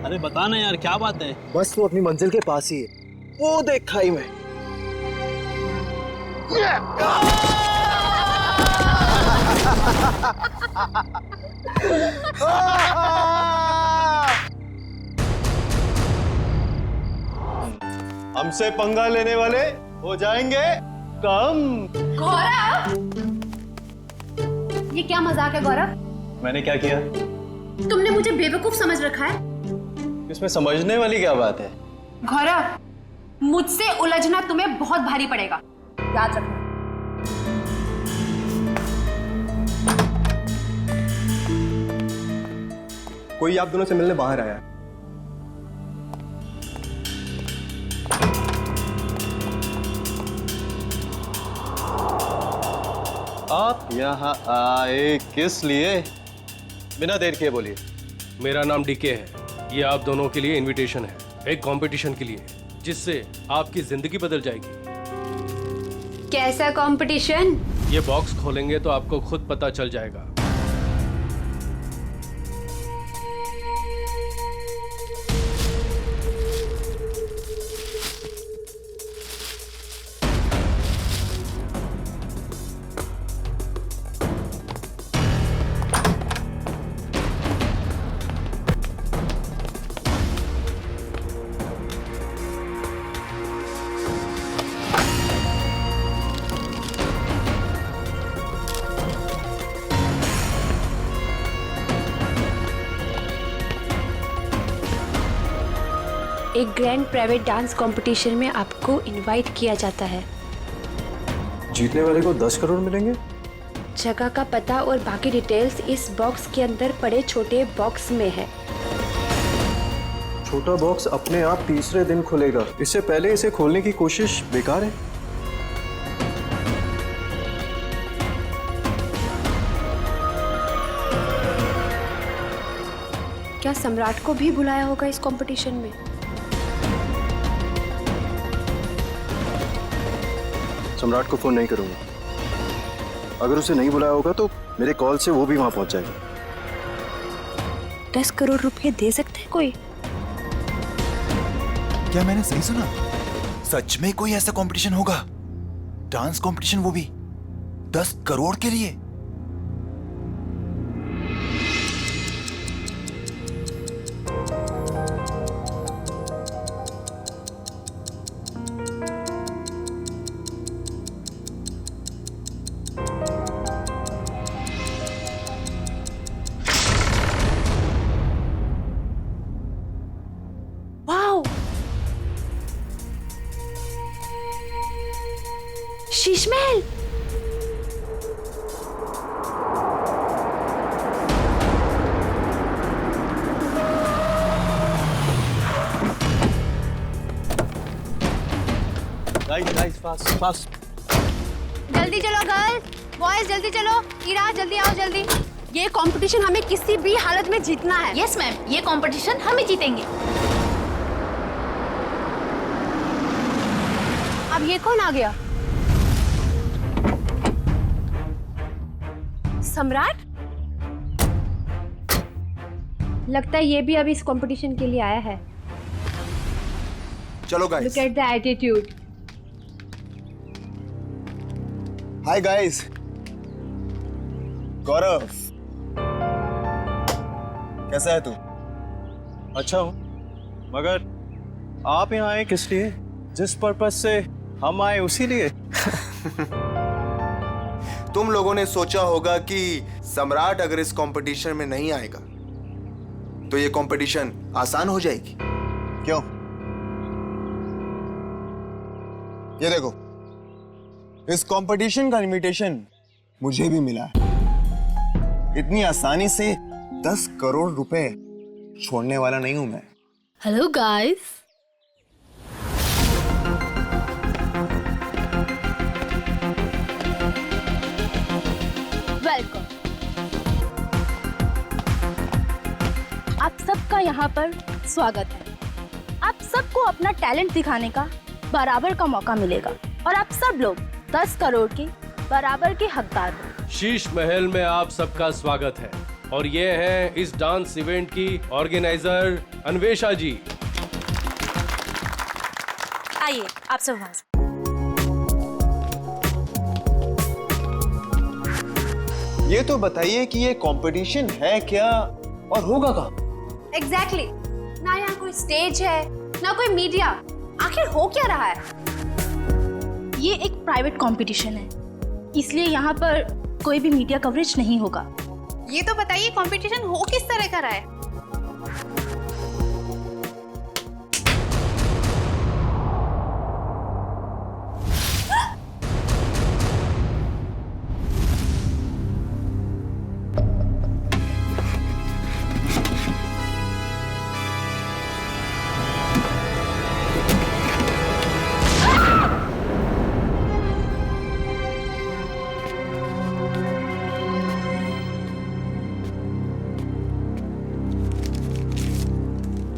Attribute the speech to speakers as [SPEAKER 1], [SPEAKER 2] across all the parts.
[SPEAKER 1] अरे बता ना यार, क्या बात है?
[SPEAKER 2] बस वो अपनी मंजिल के पास ही है, वो देख खाई में।
[SPEAKER 3] हमसे पंगा लेने वाले हो जाएंगे कम।
[SPEAKER 4] गौरव, ये क्या मजाक है गौरव?
[SPEAKER 3] मैंने क्या किया?
[SPEAKER 4] तुमने मुझे बेवकूफ समझ रखा है।
[SPEAKER 3] इसमें समझने वाली क्या बात है?
[SPEAKER 4] गौरव, मुझसे उलझना तुम्हें बहुत भारी पड़ेगा, याद रखना।
[SPEAKER 3] कोई आप दोनों से मिलने बाहर आया। आप यहाँ आए किस लिए? बिना देर किए बोलिए।
[SPEAKER 5] मेरा नाम डीके है। ये आप दोनों के लिए इनविटेशन है, एक कंपटीशन के लिए, जिससे आपकी जिंदगी बदल जाएगी।
[SPEAKER 4] कैसा कंपटीशन?
[SPEAKER 5] ये बॉक्स खोलेंगे तो आपको खुद पता चल जाएगा।
[SPEAKER 6] एक ग्रैंड प्राइवेट डांस कंपटीशन में आपको इनवाइट किया जाता है।
[SPEAKER 3] जीतने वाले को 10 करोड़ मिलेंगे।
[SPEAKER 6] जगह का पता और बाकी डिटेल्स इस बॉक्स के अंदर पड़े छोटे बॉक्स में है।
[SPEAKER 3] छोटा बॉक्स अपने आप तीसरे दिन खुलेगा, इससे पहले इसे खोलने की कोशिश बेकार है।
[SPEAKER 6] क्या सम्राट को भी बुलाया होगा इस कंपटीशन में?
[SPEAKER 3] सम्राट को फोन नहीं करूंगा। अगर उसे नहीं बुलाया होगा तो मेरे कॉल से वो भी वहां पहुंच जाएगा।
[SPEAKER 6] 10 करोड़ रुपए दे सकते हैं कोई?
[SPEAKER 7] क्या मैंने सही सुना? सच में कोई ऐसा कंपटीशन होगा? डांस कंपटीशन, वो भी 10 करोड़ के लिए?
[SPEAKER 6] Sheesh Mahal.
[SPEAKER 3] Guys fast fast.
[SPEAKER 4] जल्दी चलो गर्ल, बॉयज जल्दी चलो। ईरा जल्दी आओ, जल्दी। ये कंपटीशन हमें किसी भी हालत में जीतना है।
[SPEAKER 8] यस मैम, ये कंपटीशन हम ही जीतेंगे।
[SPEAKER 4] अब ये कौन आ गया? सम्राट?
[SPEAKER 6] लगता है ये भी अब इस कंपटीशन के लिए आया है।
[SPEAKER 7] चलो guys.
[SPEAKER 6] Look at the attitude.
[SPEAKER 3] Hi guys. Gaurav, कैसा है तू? अच्छा हूँ, मगर आप यहाँ आए किस लिए? जिस पर्पस से हम आए उसी लिए।
[SPEAKER 7] तुम लोगों ने सोचा होगा कि सम्राट अगर इस कंपटीशन में नहीं आएगा तो ये कंपटीशन आसान हो जाएगी।
[SPEAKER 3] क्यों?
[SPEAKER 7] ये देखो, इस कंपटीशन का इनविटेशन मुझे भी मिला है। इतनी आसानी से 10 करोड़ रुपए छोड़ने वाला नहीं हूं मैं।
[SPEAKER 8] Hello guys. वेलकम। आप सबका यहाँ पर स्वागत है। आप सबको अपना टैलेंट दिखाने का बराबर का मौका मिलेगा और आप सब लोग 10 करोड़ के बराबर के हकदार हो।
[SPEAKER 5] शीश महल में आप सबका स्वागत है। और ये हैं इस डांस इवेंट की ऑर्गेनाइजर अन्वेषा जी।
[SPEAKER 8] आइए आप सब वहां से।
[SPEAKER 7] ये तो बताइए कि ये कंपटीशन है क्या और होगा कहाँ?
[SPEAKER 4] एग्जैक्टली ना यहाँ कोई स्टेज है ना कोई मीडिया, आखिर हो क्या रहा है?
[SPEAKER 8] ये एक प्राइवेट कंपटीशन है, इसलिए यहाँ पर कोई भी मीडिया कवरेज नहीं होगा।
[SPEAKER 4] ये तो बताइए कंपटीशन हो किस तरह का रहा है?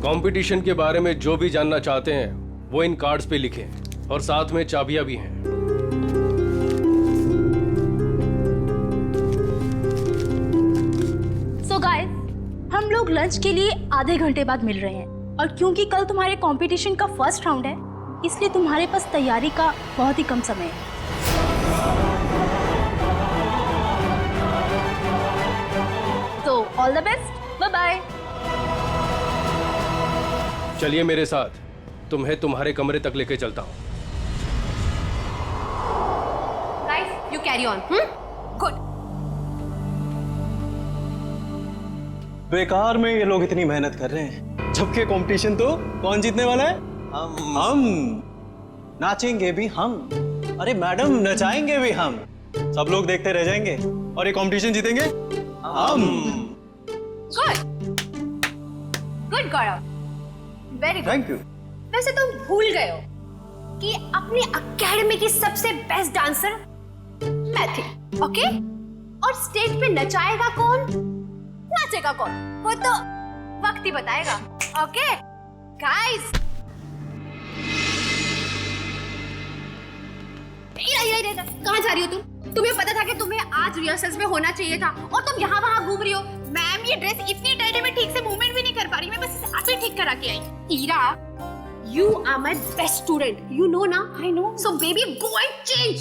[SPEAKER 5] कंपटीशन के बारे में जो भी जानना चाहते हैं वो इन कार्ड्स पे लिखें और साथ में चाबियां भी हैं।
[SPEAKER 8] सो गाइस, हम लोग लंच के लिए आधे घंटे बाद मिल रहे हैं और क्योंकि कल तुम्हारे कंपटीशन का फर्स्ट राउंड है, इसलिए तुम्हारे पास तैयारी का बहुत ही कम समय है। तो all the best, bye bye.
[SPEAKER 5] चलिए मेरे साथ, तुम्हें तुम्हारे कमरे तक लेके चलता हूँ।
[SPEAKER 4] Guys you carry on. Good.
[SPEAKER 3] बेकार में ये लोग इतनी मेहनत कर रहे हैं, जबकि कंपटीशन तो कौन जीतने वाला है? हम नाचेंगे भी हम। अरे मैडम, नचाएंगे भी हम। सब लोग देखते रह जाएंगे और ये कंपटीशन जीतेंगे हम।
[SPEAKER 4] Good Gaurav, very good.
[SPEAKER 3] Thank you.
[SPEAKER 4] वैसे तुम भूल गए हो कि अपनी अकेडमी की सबसे बेस्ट डांसर मैं थी, ओके? और स्टेज पे नचाएगा कौन, नाचेगा कौन, वो तो वक्त ही बताएगा। ओके गाइस, कहाँ जा रही हो तुम? तुम्हें पता था कि तुम्हें आज रिहर्सल्स में होना चाहिए था और तुम यहाँ वहाँ घूम रही हो। मैम, ये ड्रेस इतनी टाइट है, मैं ठीक से मूवमेंट भी नहीं कर पा रही, मैं बस इसे आप ही ठीक करा के आई। Ira, you are my best student, you know ना? I know. So baby, go and change.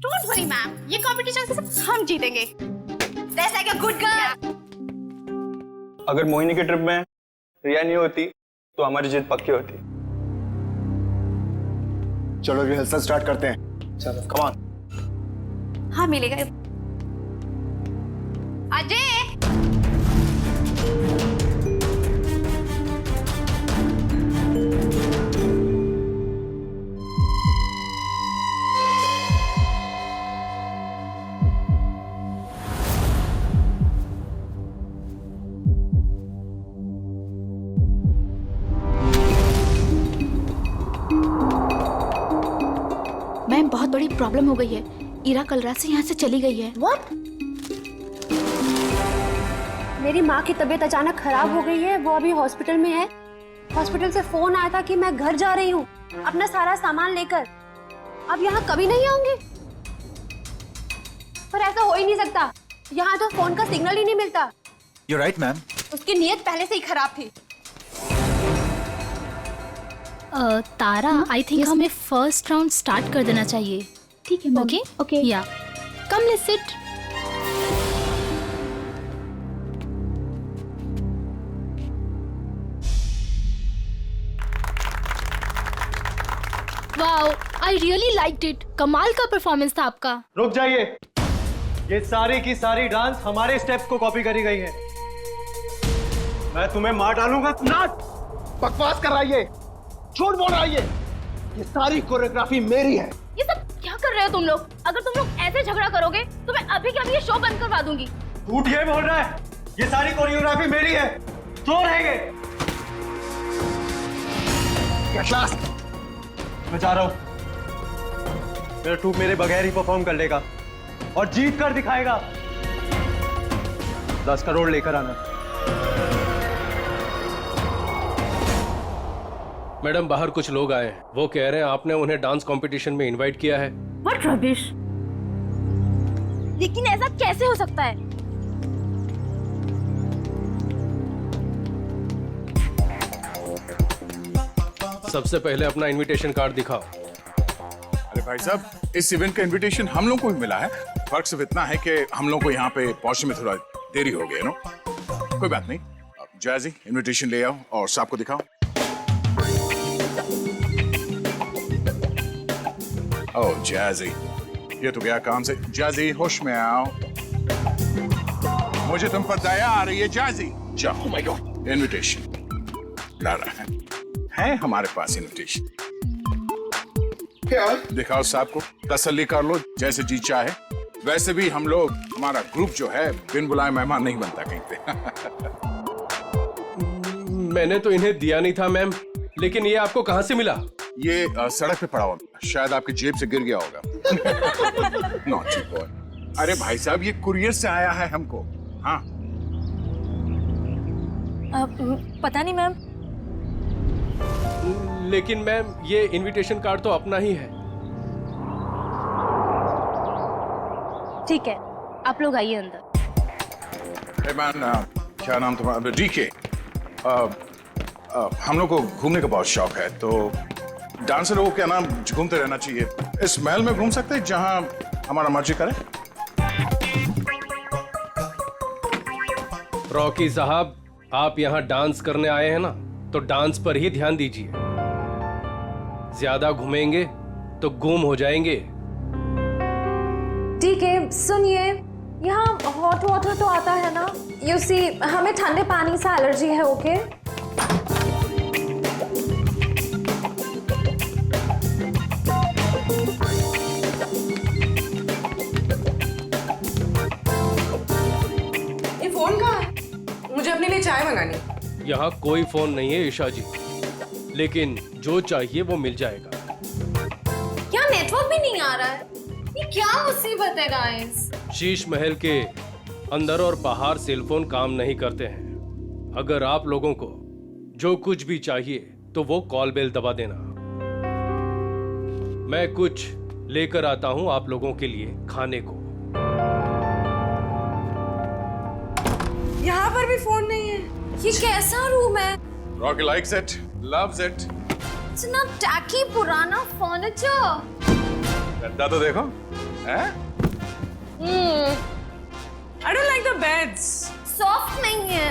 [SPEAKER 4] Don't worry, ma'am. ये competition से सब हम जीतेंगे. That's like a good girl.
[SPEAKER 3] अगर मोहिनी की ट्रिप में रिया नहीं होती तो हमारी जीत पक्की होती।
[SPEAKER 7] चलो रिहर्सल स्टार्ट करते हैं। चलो कम ऑन।
[SPEAKER 4] हाँ मिलेगा। अजय,
[SPEAKER 6] मैम बहुत बड़ी प्रॉब्लम हो गई है। ईरा कल रात से यहाँ से चली गई है।
[SPEAKER 4] What? मेरी माँ की तबीयत अचानक खराब हो गई है, वो अभी हॉस्पिटल में है। हॉस्पिटल से फोन आया था कि मैं घर जा रही हूँ अपना सारा सामान लेकर। अब यहाँ कभी नहीं आऊंगी। पर ऐसा हो ही नहीं सकता, यहाँ तो फोन का सिग्नल ही नहीं मिलता।
[SPEAKER 2] You're right, ma'am.
[SPEAKER 4] उसकी नीयत पहले से ही खराब थी।
[SPEAKER 8] तारा, आई थिंक हमें फर्स्ट राउंड स्टार्ट कर देना चाहिए।
[SPEAKER 6] ठीक है ma'am.
[SPEAKER 8] Okay
[SPEAKER 6] okay.
[SPEAKER 8] Yeah come let's sit. Wow, I really liked it. कमाल का परफॉर्मेंस था आपका।
[SPEAKER 3] रुक जाइए, ये सारी की सारी डांस हमारे स्टेप्स को कॉपी करी गई है। मैं तुम्हें मार डालूंगा।
[SPEAKER 7] नाट बकवास कर रहा है, झूठ बोल रहा है। ये सारी कोरियोग्राफी मेरी है।
[SPEAKER 8] ये सब क्या कर रहे हो तुम लोग? अगर तुम लोग ऐसे झगड़ा करोगे तो मैं अभी के अभी ये शो बंद करवा दूंगी।
[SPEAKER 3] झूठ ये बोल रहा है, ये सारी कोरियोग्राफी मेरी है। तो रहेंगे। मैं जा रहा हूं। मेरा ट्रूप मेरे बगैर ही परफॉर्म कर लेगा और जीत कर दिखाएगा। 10 करोड़ लेकर आना।
[SPEAKER 5] मैडम, बाहर कुछ लोग आए हैं, वो कह रहे हैं आपने उन्हें डांस कंपटीशन में इनवाइट किया है।
[SPEAKER 8] What rubbish! लेकिन ऐसा कैसे हो सकता है?
[SPEAKER 5] सबसे पहले अपना इनविटेशन कार्ड दिखाओ।
[SPEAKER 1] अरे भाई साहब, इस इवेंट का इनविटेशन हम लोग को भी मिला है। फर्क सिर्फ इतना है कि हम लोग को यहाँ पे पहुंचने में थोड़ा देरी हो गई, नो? कोई बात नहीं। जैजी, इनविटेशन ले आओ और साहब को दिखाओ। ओह जैजी, ये तो गया काम से। जैजी, होश में आओ। मुझे तुम पर दया आ रही है जैजी। जाओ। माय गॉड, इनविटेशन ला रहा है हमारे पास इनविटेशन। क्या दिखाओ साहब को, तसल्ली कर लो, जैसे जी चाहे। वैसे भी हम लोग, हमारा ग्रुप जो है, बिन बुलाए मेहमान नहीं बनता कहीं पे।
[SPEAKER 5] मैंने तो इन्हें दिया नहीं था मैम, लेकिन ये आपको कहाँ से मिला?
[SPEAKER 1] ये सड़क पे पड़ा हुआ, शायद आपकी जेब से गिर गया होगा। Naughty boy. अरे भाई साहब, ये कुरियर से आया है हमको। हाँ
[SPEAKER 8] पता नहीं मैम।
[SPEAKER 5] लेकिन मैम ये इनविटेशन कार्ड तो अपना ही है।
[SPEAKER 8] ठीक है, आप लोग आइए अंदर।
[SPEAKER 1] हे मैन, क्या नाम तुम्हारा? डीके। हम लोग को घूमने का बहुत शौक है, तो डांसर लोगों के नाम घूमते रहना चाहिए। इस महल में घूम सकते हैं जहां हमारा मर्जी करे।
[SPEAKER 5] रॉकी साहब, आप यहाँ डांस करने आए हैं ना, तो डांस पर ही ध्यान दीजिए। ज्यादा घूमेंगे तो गुम हो जाएंगे।
[SPEAKER 9] ठीक है, सुनिए, यहाँ हॉट वाटर तो आता है ना? यू सी, हमें ठंडे पानी से एलर्जी है, ओके?
[SPEAKER 10] ये फोन कहाँ है? मुझे अपने लिए चाय मंगानी।
[SPEAKER 5] यहाँ कोई फोन नहीं है ईशा जी, लेकिन जो चाहिए वो मिल जाएगा।
[SPEAKER 9] यहाँ नेटवर्क भी नहीं आ रहा है। ये क्या मुसीबत है गाइस?
[SPEAKER 5] शीश महल के अंदर और बाहर सेलफोन काम नहीं करते हैं। अगर आप लोगों को जो कुछ भी चाहिए तो वो कॉल बेल दबा देना। मैं कुछ लेकर आता हूं आप लोगों के लिए खाने को।
[SPEAKER 10] यहाँ पर भी फोन नहीं है।
[SPEAKER 9] ये कैसा रूम है?
[SPEAKER 1] Rocky likes it, loves it।
[SPEAKER 9] इतना टैकी पुराना फर्नीचर।
[SPEAKER 1] गद्दा तो देखो, हैं?
[SPEAKER 10] I don't like the beds।
[SPEAKER 9] Soft नहीं है।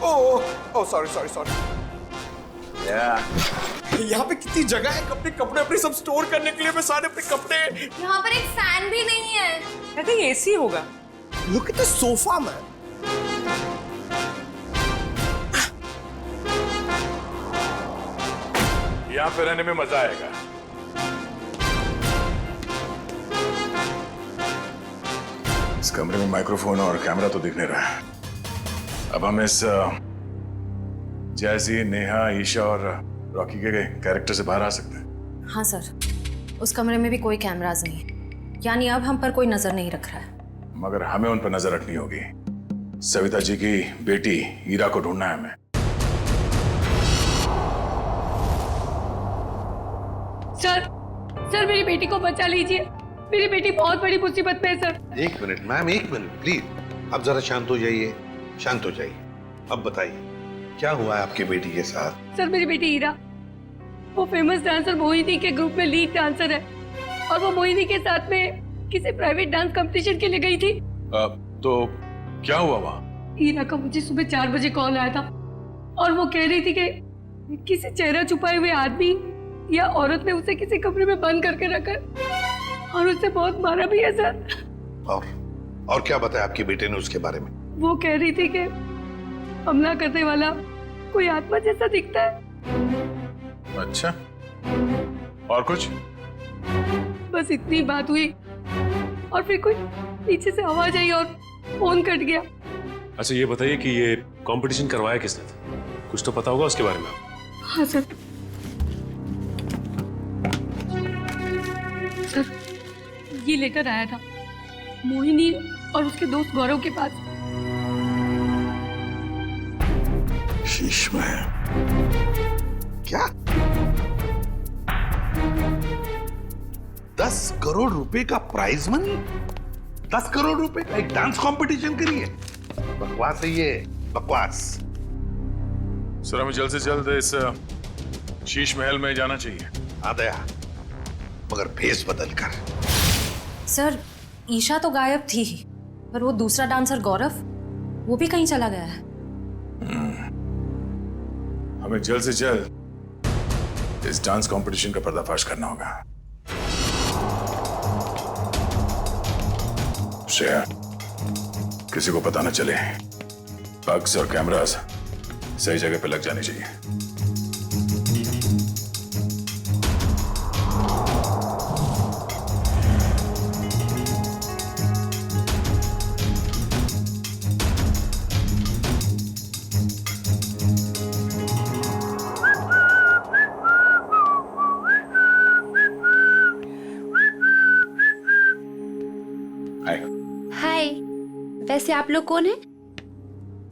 [SPEAKER 7] Oh sorry.
[SPEAKER 2] यहाँ पे कितनी जगह है अपने कपड़े अपने सब स्टोर करने के लिए। मैं सारे अपने कपड़े।
[SPEAKER 9] यहाँ पर एक फैन भी नहीं है।
[SPEAKER 10] I think AC होगा।
[SPEAKER 2] Look at the sofa, man.
[SPEAKER 1] यहाँ पे रहने में मजा आएगा। इस कमरे में माइक्रोफोन और कैमरा तो दिख नहीं रहा है। अब हम इस जैजी, नेहा, ईशा और रॉकी के कैरेक्टर से बाहर आ सकते हैं।
[SPEAKER 11] हाँ सर, उस कमरे में भी कोई कैमरास नहीं है, यानी अब हम पर कोई नजर नहीं रख रहा है।
[SPEAKER 1] मगर हमें उन पर नजर रखनी होगी। सविता जी की बेटी ईरा को ढूंढना है हमें।
[SPEAKER 8] सर मेरी बेटी को बचा लीजिए। मेरी बेटी बहुत बड़ी मुसीबत में है सर।
[SPEAKER 12] एक मिनट मैम, एक मिनट प्लीज। अब जरा शांत हो जाइए, शांत हो जाइए। अब बताइए क्या हुआ है आपकी बेटी के साथ?
[SPEAKER 8] सर मेरी बेटी ईरा, वो फेमस डांसर मोहिनी के ग्रुप में लीड डांसर है, और वो मोहिनी के साथ में किसी प्राइवेट डांस कंपटीशन के लिए गई थी।
[SPEAKER 1] तो क्या हुआ वहाँ?
[SPEAKER 8] ईरा का मुझे सुबह 4 बजे कॉल आया था, और वो कह रही थी कि किसी चेहरा छुपाए हुए आदमी या औरत ने उसे किसी कमरे में बंद करके रखा और उसे बहुत मारा भी है सर।
[SPEAKER 12] और क्या बताया आपकी बेटे ने उसके बारे में?
[SPEAKER 8] वो कह रही थी कि हमला करने वाला कोई आत्मा जैसा दिखता है।
[SPEAKER 1] अच्छा, और कुछ?
[SPEAKER 8] बस इतनी बात हुई, और फिर कोई पीछे से आवाज आई और फोन कट गया।
[SPEAKER 13] अच्छा ये बताइए कि ये कंपटीशन करवाया किसने था? कुछ तो पता होगा उसके बारे में।
[SPEAKER 8] हाँ सर, ये लेटर आया था मोहिनी और उसके दोस्त गौरव के पास।
[SPEAKER 1] शीश में
[SPEAKER 12] क्या 10 करोड़ रुपए का प्राइज मनी? 10 करोड़ रुपए का एक डांस कंपटीशन के लिए? बकवास है ये, बकवास।
[SPEAKER 1] सर हमें जल्द से जल्द इस शीश महल में जाना चाहिए।
[SPEAKER 12] आ गया, मगर भेष बदल कर।
[SPEAKER 11] सर ईशा तो गायब थी ही, पर वो दूसरा डांसर गौरव वो भी कहीं चला गया है।
[SPEAKER 1] हमें जल्द से जल्द इस डांस कंपटीशन का पर्दाफाश करना होगा। श्रेया, किसी को पता न चले। बग्स और कैमरास सही जगह पे लग जाने चाहिए।
[SPEAKER 6] हाय, वैसे आप लोग कौन हैं?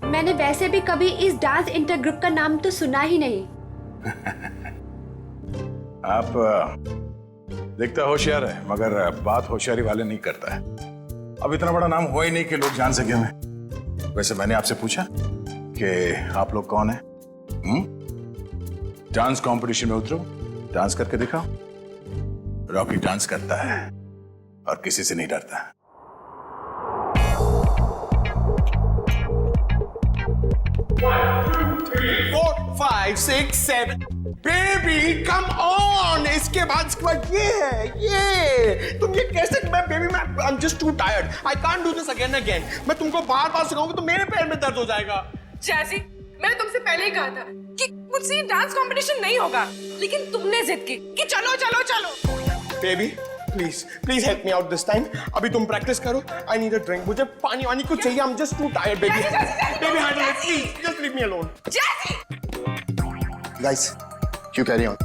[SPEAKER 6] मैंने वैसे भी कभी इस डांस इंटर ग्रुप का नाम तो सुना ही नहीं।
[SPEAKER 1] आप दिखता होशियार है, मगर बात होशियारी वाले नहीं करता है। अब इतना बड़ा नाम हुआ ही नहीं कि लोग जान सके हमें। वैसे मैंने आपसे पूछा कि आप लोग कौन हैं? डांस कंपटीशन में उतरो, डांस करके दिखाओ। रॉकी डांस करता है और किसी से नहीं डरता।
[SPEAKER 2] Four, five, six, seven. Baby, come on. इसके बाद ये है, ये तुम ये कैसे? मैं बेबी, मैं I'm just too tired. I can't do this again and again. मैं तुमको बार-बार सिखाऊंगा तो मेरे पैर में दर्द हो जाएगा।
[SPEAKER 10] जैसी मैंने तुमसे पहले ही कहा था कि मुझसे ये डांस कंपटीशन नहीं होगा, लेकिन तुमने जिद की कि चलो चलो चलो।
[SPEAKER 2] Baby, please help me out this time. अभी तुम प्रैक्टिस करो। I need a drink. मुझे पानी वानी कुछ चाहिए। I'm just too tired, baby. Baby, handle it, please. Just leave me alone.
[SPEAKER 10] जैसी
[SPEAKER 7] Guys, you carry on.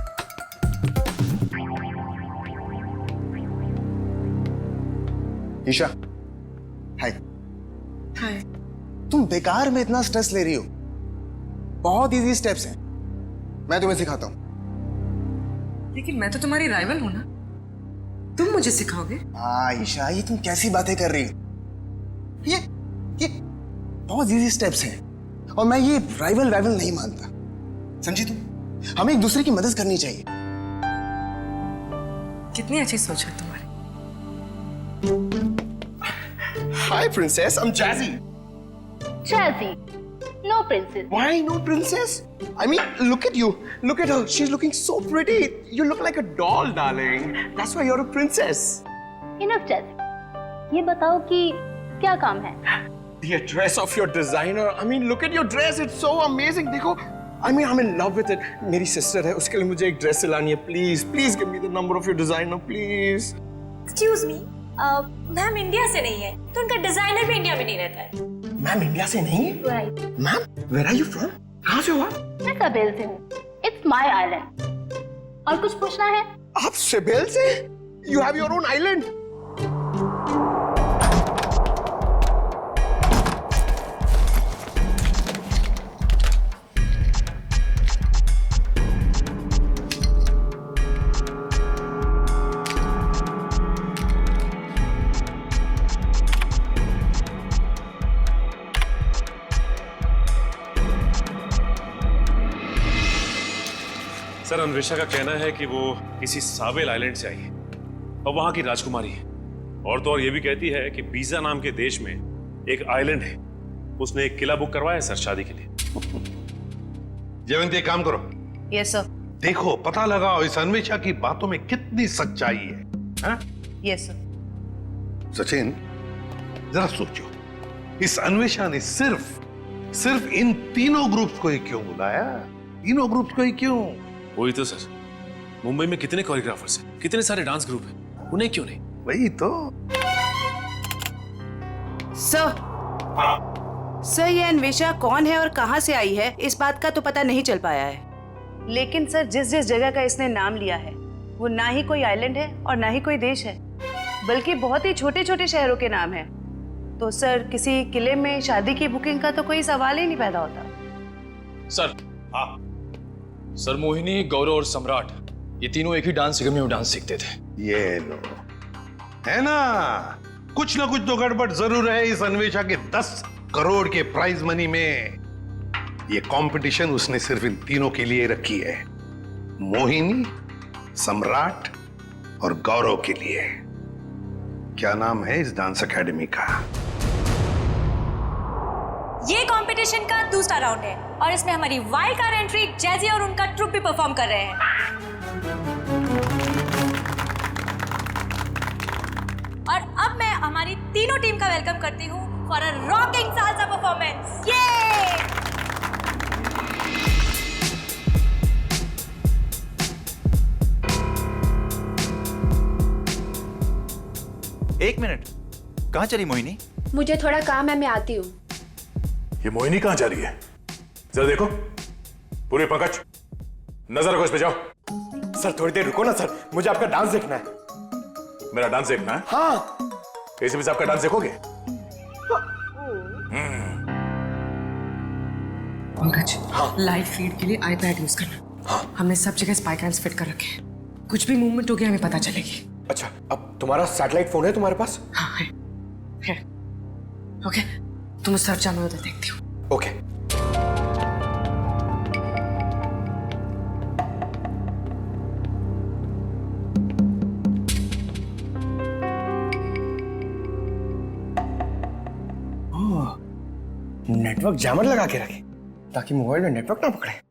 [SPEAKER 7] Isha, हाय।
[SPEAKER 10] हाय।
[SPEAKER 7] तुम बेकार में इतना स्ट्रेस ले रही हो। बहुत इजी स्टेप्स हैं, मैं तुम्हें सिखाता हूं।
[SPEAKER 10] लेकिन मैं तो तुम्हारी राइवल हूं ना, तुम मुझे सिखाओगे?
[SPEAKER 7] हाँ ईशा, ये तुम कैसी बातें कर रही हो? ये बहुत इजी स्टेप्स हैं और मैं ये राइवल नहीं मानता। समझी तुम? हमें एक दूसरे की मदद करनी चाहिए।
[SPEAKER 10] कितनी अच्छी सोच है तुम्हारी।
[SPEAKER 2] Hi, princess. I'm Jazzy.
[SPEAKER 4] Jazzy, no princess.
[SPEAKER 2] Why no princess? I mean, look at you. Look at her. She's looking so pretty. You look like a doll, darling. That's why you're a princess.
[SPEAKER 4] Enough, Jazzy. ये बताओ कि क्या काम है?
[SPEAKER 2] The address of your designer. I mean, look at your dress. It's so amazing. देखो, I mean, I'm in love with it. मेरी sister है, उसके लिए मुझे एक ड्रेस सिलानी है. Please give me the number of your designer, please.
[SPEAKER 9] Excuse me, ma'am India से नहीं है, तो उनका डिजाइनर भी इंडिया में नहीं रहता है।
[SPEAKER 2] मैम इंडिया से नहीं है?
[SPEAKER 4] Right.
[SPEAKER 2] Ma'am, where are you from? कहाँ से हो आप?
[SPEAKER 4] मैं सवेल से हूँ। It's my island. और कुछ पूछना है?
[SPEAKER 2] आप सिबेल से? You have your own island?
[SPEAKER 13] Sir, Anvesha का कहना है कि वो किसी सावेल आइलैंड से आई है और वहां की राजकुमारी है। और तो और ये भी कहती है कि बीजा नाम के देश में एक आइलैंड है, उसने एक किला बुक करवाया है सर शादी के लिए।
[SPEAKER 12] जयवंती, एक काम करो।
[SPEAKER 11] Yes sir.
[SPEAKER 12] देखो, पता लगाओ इस अन्वेषा की बातों में कितनी सच्चाई है। हाँ?
[SPEAKER 11] Yes sir.
[SPEAKER 12] सचिन, जरा सोचो, इस अन्वेषा ने सिर्फ इन तीनों ग्रुप्स को ही क्यों बुलाया? तीनों ग्रुप्स को ही क्यों?
[SPEAKER 13] वही तो सर, मुंबई में कितने कोरियोग्राफर्स हैं, कितने सारे डांस ग्रुप हैं, उन्हें क्यों नहीं?
[SPEAKER 12] वही तो।
[SPEAKER 10] सर, ये अन्वेषा कौन है और कहां से आई है, इस बात का तो पता नहीं चल पाया है। लेकिन सर, जिस जगह का इसने नाम लिया है वो ना ही कोई आइलैंड है और ना ही कोई देश है, बल्कि बहुत ही छोटे छोटे शहरों के नाम है। तो सर, किसी किले में शादी की बुकिंग का तो कोई सवाल ही नहीं पैदा होता।
[SPEAKER 3] सर, हाँ सर, मोहिनी, गौरव और सम्राट ये तीनों एक ही डांस अकेडमी में डांस सीखते थे।
[SPEAKER 12] ये लो, है ना, कुछ ना कुछ तो गड़बड़ जरूर है इस अन्वेषा के 10 करोड़ के प्राइज मनी में। ये कंपटीशन उसने सिर्फ इन तीनों के लिए रखी है। मोहिनी, सम्राट और गौरव के लिए। क्या नाम है इस डांस एकेडमी का?
[SPEAKER 11] ये कंपटीशन का दूसरा राउंड है और इसमें हमारी वाइल्ड कार्ड एंट्री जैजी और उनका ट्रुप भी परफॉर्म कर रहे हैं। और अब मैं हमारी तीनों टीम का वेलकम करती हूँ for a rocking salsa performance. ये
[SPEAKER 14] एक मिनट, कहाँ चली मोहिनी?
[SPEAKER 6] मुझे थोड़ा काम है, मैं आती हूँ।
[SPEAKER 1] ये मोहिनी कहाँ जा रही है? जरा देखो। पूरी पंकज, नजर रखो इस पे, जाओ।
[SPEAKER 2] सर थोड़ी देर रुको ना सर, मुझे आपका डांस देखना है।
[SPEAKER 1] मेरा डांस देखना है?
[SPEAKER 2] हाँ।
[SPEAKER 1] एसीपी साहब का डांस देखोगे?
[SPEAKER 8] पंकज, लाइव फीड के लिए आईपैड यूज करना। हमने सब जगह स्पाई कैम्स फिट कर रखे हैं। कुछ भी मूवमेंट हो गया हमें पता चलेगी।
[SPEAKER 2] अच्छा, अब तुम्हारा सैटेलाइट फोन है तुम्हारे पास?
[SPEAKER 8] हाँ है। ओके, तुम उस तरफ जाओ, मैं उधर देखती हूँ।
[SPEAKER 2] ओके। नेटवर्क जैमर लगा के रखे ताकि मोबाइल में नेटवर्क ना पकड़े।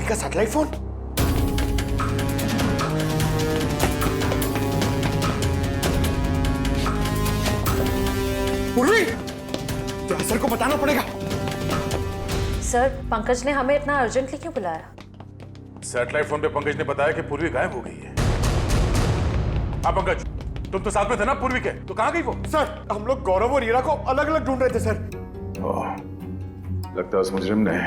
[SPEAKER 2] का सैटेलाइट फोन? पूर्वी, तो सर को बताना पड़ेगा।
[SPEAKER 9] सर, पंकज ने हमें इतना अर्जेंटली क्यों बुलाया?
[SPEAKER 1] सैटेलाइट फोन पे पंकज ने बताया कि पूर्वी गायब हो गई है। हाँ पंकज, तुम तो साथ में थे ना पूर्वी के, तो कहाँ गई वो?
[SPEAKER 2] सर, हम लोग गौरव और हीरा को अलग अलग ढूंढ रहे थे सर।
[SPEAKER 1] लगता है उस मुजरिम ने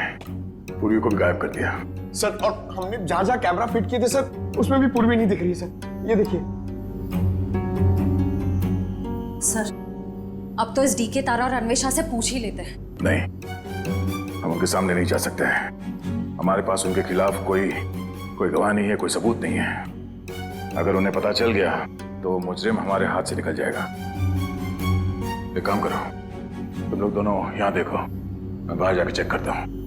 [SPEAKER 1] पूर्वी को भी गायब कर दिया।
[SPEAKER 2] सर, और हमने जहां जहां कैमरा फिट किए थे सर, उसमें भी पूर्वी नहीं दिख रही है सर। ये देखिए।
[SPEAKER 11] सर, अब तो इस डीके तारा और अन्वेषा से पूछ ही लेते हैं।
[SPEAKER 1] नहीं, हम उनके सामने नहीं जा सकते हैं। हमारे पास उनके खिलाफ कोई गवाह नहीं है, कोई सबूत नहीं है। अगर उन्हें पता चल गया तो मुजरिम हमारे हाथ से निकल जाएगा। एक काम करो, तुम लोग दोनों यहाँ देखो, मैं बाहर जाकर चेक करता हूँ।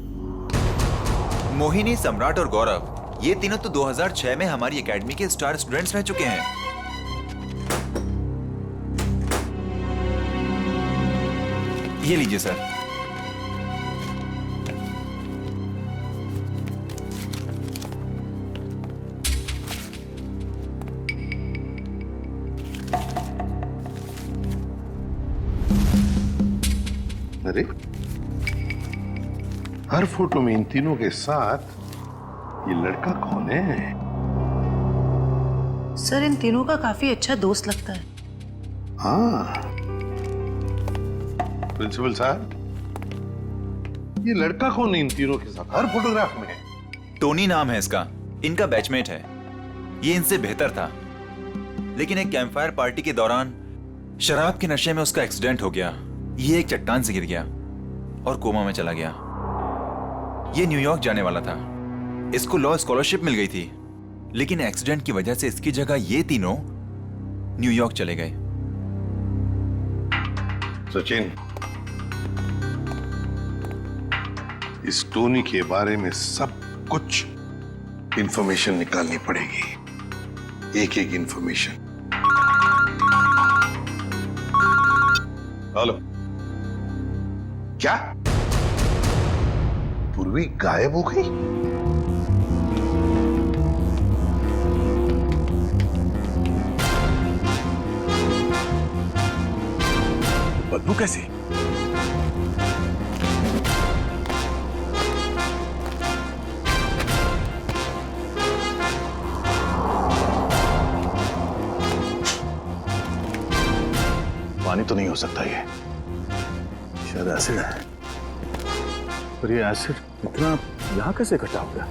[SPEAKER 14] मोहिनी, सम्राट और गौरव, ये तीनों तो 2006 में हमारी एकेडमी के स्टार स्टूडेंट्स रह चुके हैं। ये लीजिए सर।
[SPEAKER 12] अरे, हर फोटो में इन तीनों के साथ ये लड़का कौन है?
[SPEAKER 10] सर, इन तीनों का काफी अच्छा दोस्त लगता है।
[SPEAKER 12] हाँ, प्रिंसिपल साहब, ये लड़का कौन है इन तीनों के साथ हर फोटोग्राफ में?
[SPEAKER 14] टोनी नाम है इसका, इनका बैचमेट है। ये इनसे बेहतर था, लेकिन एक कैंपफायर पार्टी के दौरान शराब के नशे में उसका एक्सीडेंट हो गया। ये एक चट्टान से गिर गया और कोमा में चला गया। ये न्यूयॉर्क जाने वाला था, इसको लॉ स्कॉलरशिप मिल गई थी, लेकिन एक्सीडेंट की वजह से इसकी जगह ये तीनों न्यूयॉर्क चले गए।
[SPEAKER 12] सचिन, इस टोनी के बारे में सब कुछ इंफॉर्मेशन निकालनी पड़ेगी, एक एक इंफॉर्मेशन। हेलो, क्या पूर्वी गायब हो गई?
[SPEAKER 1] वो कैसे? पानी तो नहीं हो सकता ये, शायद एसिड है। पर ये एसिड इतना यहां कैसे इकट्ठा हो गया?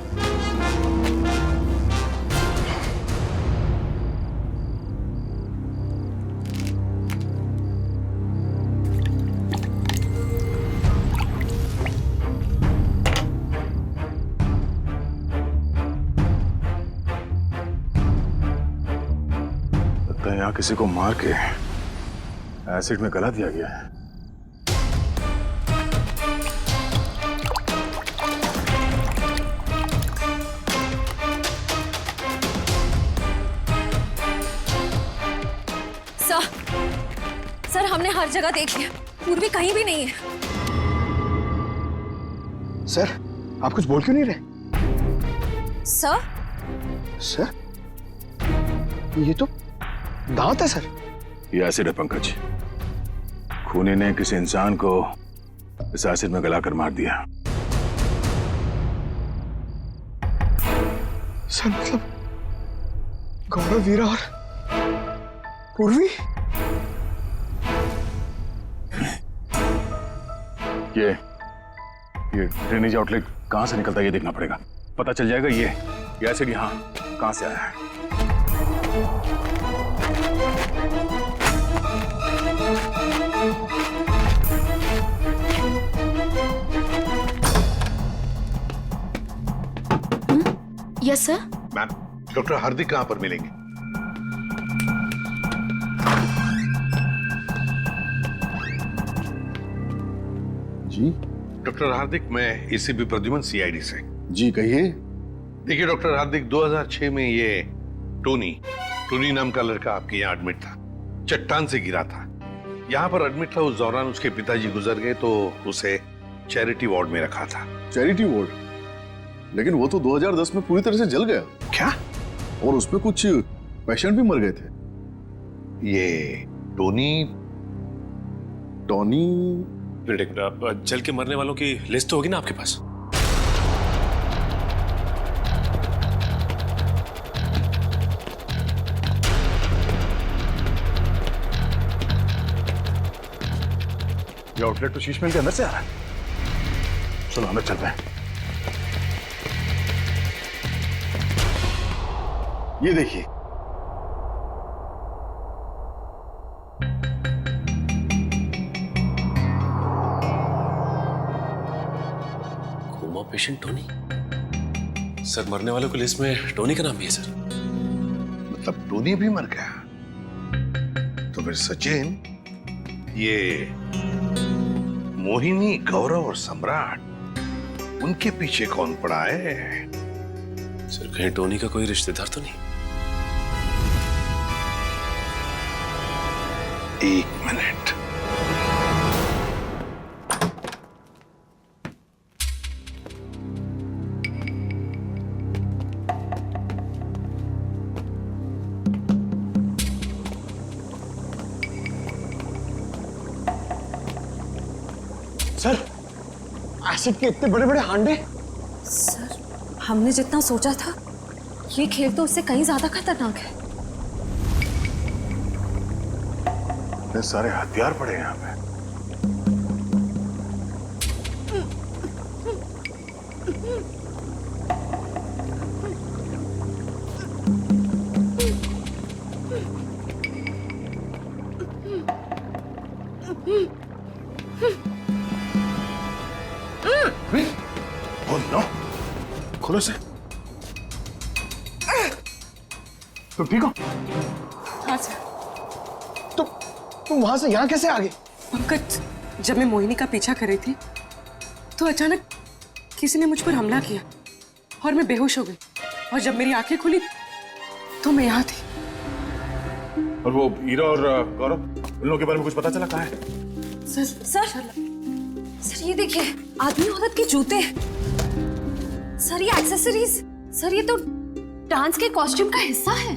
[SPEAKER 1] लगता है यहां किसी को मार के एसिड में गला दिया गया है।
[SPEAKER 11] सर हमने हर जगह देख लिया, पूर्वी कहीं भी नहीं है।
[SPEAKER 7] सर आप कुछ बोल क्यों नहीं रहे?
[SPEAKER 11] सर
[SPEAKER 7] सर ये तो दांत है सर।
[SPEAKER 1] ये एसिड है पंकज। खूनी ने किसी इंसान को इस एसिड में गलाकर मार दिया।
[SPEAKER 7] सर मतलब गौरव, वीरा और पूर्वी?
[SPEAKER 1] ये ड्रेनेज आउटलेट कहां से निकलता है ये देखना पड़ेगा। पता चल जाएगा ये एसिड यहां कहां से आया है।
[SPEAKER 6] Yes sir.
[SPEAKER 12] मैम, डॉक्टर हार्दिक कहां पर मिलेंगे?
[SPEAKER 1] जी
[SPEAKER 12] डॉक्टर हार्दिक, मैं एसीपी प्रद्युमन सीआईडी से।
[SPEAKER 1] जी कहिए।
[SPEAKER 12] देखिए डॉक्टर हार्दिक, 2006 में ये टोनी नाम का लड़का आपके यहाँ एडमिट था। चट्टान से गिरा था, यहाँ पर एडमिट था। उस दौरान उसके पिताजी गुजर गए तो उसे चैरिटी वार्ड में रखा था।
[SPEAKER 1] Charity ward? लेकिन वो तो 2010 में पूरी तरह से जल गया।
[SPEAKER 12] क्या?
[SPEAKER 1] और उसमें कुछ पेशेंट भी मर गए थे।
[SPEAKER 12] ये टोनी
[SPEAKER 13] जल के मरने वालों की लिस्ट तो होगी ना आपके पास?
[SPEAKER 1] ये आउटलेट तो शीशमहल के अंदर से आ रहा है। चलो अंदर चलते हैं। ये देखिए,
[SPEAKER 13] कोमा पेशेंट टोनी। सर मरने वालों की लिस्ट में टोनी का नाम भी है सर।
[SPEAKER 12] मतलब टोनी भी मर गया? तो फिर सचिन, ये मोहिनी, गौरव और सम्राट, उनके पीछे कौन पड़ा है?
[SPEAKER 13] सर कहीं टोनी का कोई रिश्तेदार तो नहीं?
[SPEAKER 12] एक मिनट।
[SPEAKER 7] सर एसिड के इतने बड़े बड़े हांडे।
[SPEAKER 11] सर हमने जितना सोचा था ये खेल तो उससे कहीं ज्यादा खतरनाक है।
[SPEAKER 1] इतने सारे हथियार पड़े हैं यहाँ पे। खोलो से। तुम ठीक हो?
[SPEAKER 8] हाँ सर।
[SPEAKER 7] तुम वहां से यहाँ कैसे आ गए?
[SPEAKER 8] पंकज, जब मैं मोहिनी का पीछा कर रही थी तो अचानक किसी ने मुझ पर हमला किया और मैं बेहोश हो गई। और जब मेरी आंखें खुली तो मैं यहाँ थी।
[SPEAKER 1] और वो हीरा और गौरव, उन लोगों के बारे में कुछ पता चला? कहाँ है?
[SPEAKER 11] सर ये देखिए, आदमी औरत के जूते। सर ये एक्सेसरीज। सर ये तो डांस के कॉस्ट्यूम का हिस्सा है।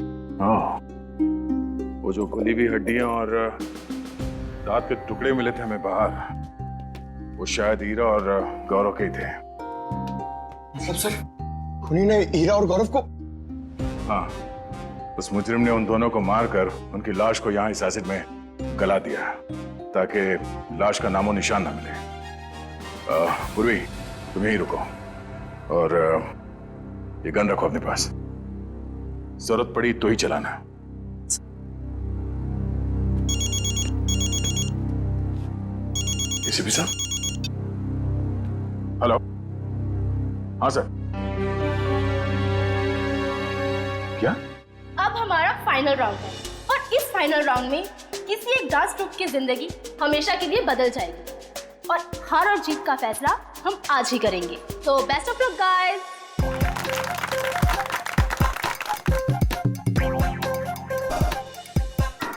[SPEAKER 1] वो जो खुली हुई हड्डियां और दांत के टुकड़े मिले थे हमें बाहर, वो शायद हीरा और गौरव के ही थे।
[SPEAKER 7] मतलब सर खूनी ने हीरा और गौरव को?
[SPEAKER 1] हाँ, उस मुजरिम ने उन दोनों को मारकर उनकी लाश को यहाँ इस एसिड में गला दिया ताकि लाश का नामो निशान ना मिले। पूर्वी, तुम यहीं रुको और ये गन रखो अपने पास, जरूरत पड़ी तो ही चलाना। एसीपी साहब, हेलो। हाँ सर। क्या?
[SPEAKER 4] अब हमारा फाइनल राउंड है और इस फाइनल राउंड में किसी एक डांस ग्रुप की जिंदगी हमेशा के लिए बदल जाएगी और हार और जीत का फैसला हम आज ही करेंगे। तो बेस्ट ऑफ लक गाइस।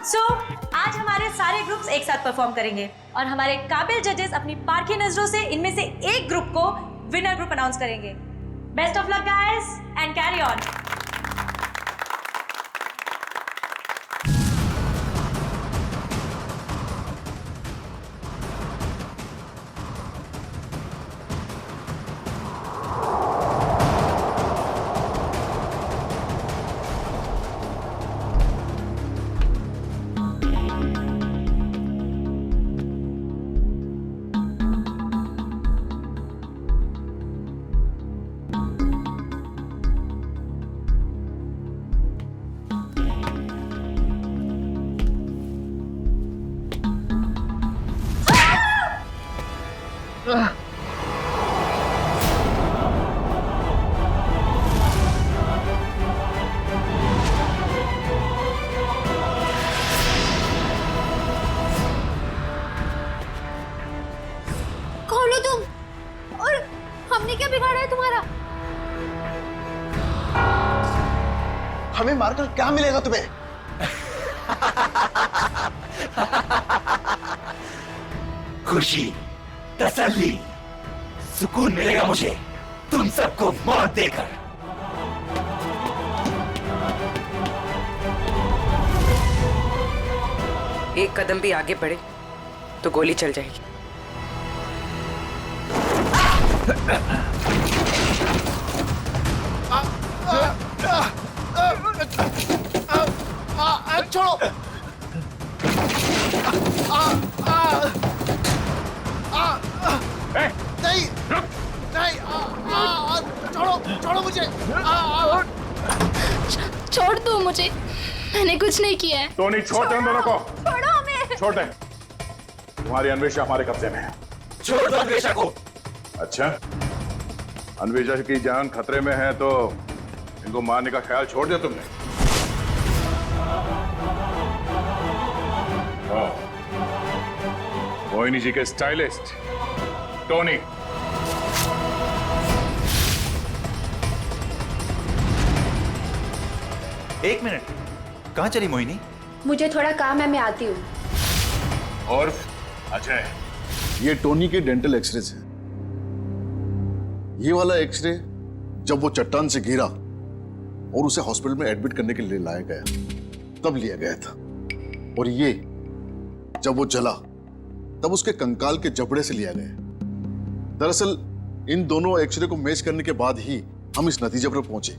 [SPEAKER 11] सो आज हमारे सारे ग्रुप्स एक साथ परफॉर्म करेंगे और हमारे काबिल जजेस अपनी पारखी नजरों से इनमें से एक ग्रुप को विनर ग्रुप अनाउंस करेंगे। Best of luck guys and carry on.
[SPEAKER 4] खोलो तुम। और हमने क्या बिगाड़ा है तुम्हारा?
[SPEAKER 7] हमें मारकर क्या मिलेगा तुम्हें?
[SPEAKER 15] खुशी, तसल्ली, सुकून मिलेगा मुझे तुम सबको मौत देकर।
[SPEAKER 10] एक कदम भी आगे बढ़े तो गोली चल जाएगी।
[SPEAKER 7] छोड़ो। नहीं नहीं, छोड़ो छोड़ो मुझे।
[SPEAKER 4] छोड़ दो मुझे, मैंने कुछ नहीं किया है।
[SPEAKER 1] टोनी, छोड़ दे उन दोनों को।
[SPEAKER 4] छोड़ो हमें।
[SPEAKER 1] छोड़ दे। तुम्हारी अन्वेषा हमारे कब्जे में है।
[SPEAKER 15] छोड़ दो अन्वेषा को।
[SPEAKER 1] अच्छा, अन्वेषा की जान खतरे में है तो इनको मारने का ख्याल छोड़ दिया तुमने? मोहिनी जी के स्टाइलिस्ट टोनी।
[SPEAKER 14] एक मिनट, कहाँ चली मोहिनी?
[SPEAKER 6] मुझे थोड़ा काम है, मैं आती हूँ।
[SPEAKER 1] और अजय,
[SPEAKER 16] ये टोनी के डेंटल एक्सरेज है। ये वाला एक्सरे जब वो चट्टान से गिरा और उसे हॉस्पिटल में एडमिट करने के लिए लाया गया तब लिया गया था, और ये जब वो जला तब उसके कंकाल के जबड़े से लिया गया। दरअसल इन दोनों एक्सरे को मैच करने के बाद ही हम इस नतीजे पर पहुंचे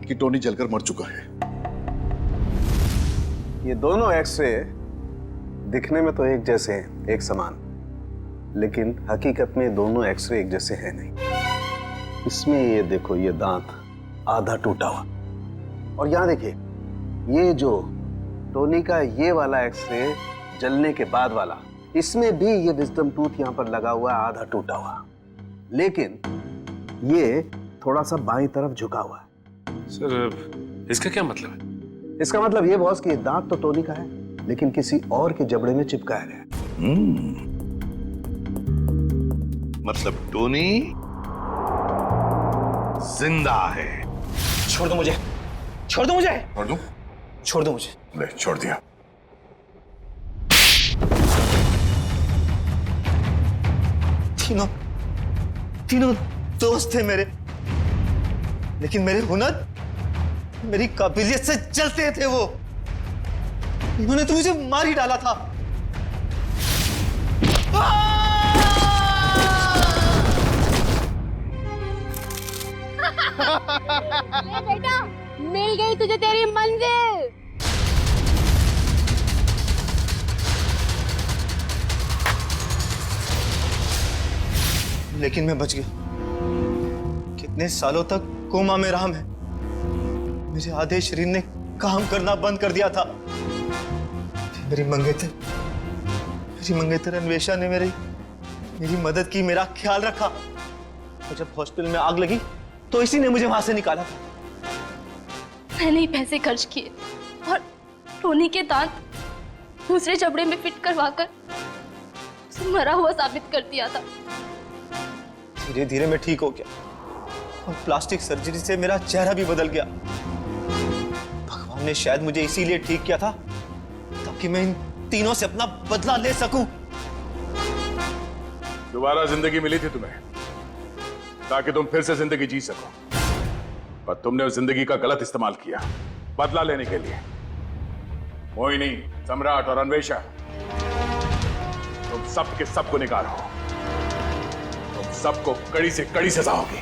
[SPEAKER 16] कि टोनी जलकर मर चुका है।
[SPEAKER 17] ये दोनों एक्सरे दिखने में तो एक जैसे हैं, एक समान, लेकिन हकीकत में दोनों एक्सरे एक जैसे हैं नहीं। इसमें ये देखो, ये दांत आधा टूटा हुआ, और यहां देखिए ये जो टोनी का ये वाला एक्सरे जलने के बाद वाला, इसमें भी ये विजडम टूथ यहां पर लगा हुआ है, आधा टूटा हुआ, लेकिन ये थोड़ा सा बाईं तरफ झुका हुआ है।
[SPEAKER 13] सर, इसका क्या मतलब है?
[SPEAKER 17] इसका मतलब ये बॉस कि ये दांत तो टोनी का है, लेकिन किसी और के जबड़े में चिपकाया गया।
[SPEAKER 12] मतलब टोनी जिंदा है।
[SPEAKER 7] छोड़ दो मुझे, छोड़ दो मुझे।
[SPEAKER 1] छोड़ दूं?
[SPEAKER 7] छोड़ दो मुझे।
[SPEAKER 1] ले, छोड़ दिया।
[SPEAKER 7] तीनों दोस्त थे मेरे, लेकिन मेरे हुनर, मेरी काबिलियत से जलते थे वो। इन्होंने तो मुझे मार ही डाला था।
[SPEAKER 4] ले बेटा, मिल गई तुझे तेरी मंजिल।
[SPEAKER 3] लेकिन मैं बच गया। कितने सालों तक कोमा में रहा मैं। मेरे आधे शरीर ने काम करना बंद कर दिया था। मेरी मंगेतर अन्वेषा ने मेरी मदद की, मेरा ख्याल रखा। और जब हॉस्पिटल में आग लगी तो इसी ने मुझे वहां से निकाला था।
[SPEAKER 8] मैंने ही पैसे खर्च किए और टोनी के दांत दूसरे जबड़े में फिट करवाकर उसे मरा हुआ साबित कर दिया था।
[SPEAKER 3] धीरे धीरे मैं ठीक हो गया और प्लास्टिक सर्जरी से मेरा चेहरा भी बदल गया। भगवान ने शायद मुझे इसीलिए ठीक किया था ताकि मैं इन तीनों से अपना बदला ले सकूं।
[SPEAKER 1] दोबारा जिंदगी मिली थी तुम्हें ताकि तुम फिर से जिंदगी जी सको, पर तुमने उस जिंदगी का गलत इस्तेमाल किया बदला लेने के लिए। मोहिनी, सम्राट और अन्वेषा, तुम सब के सब गुनहगार हो। तुम सबको कड़ी से कड़ी सजा होगी।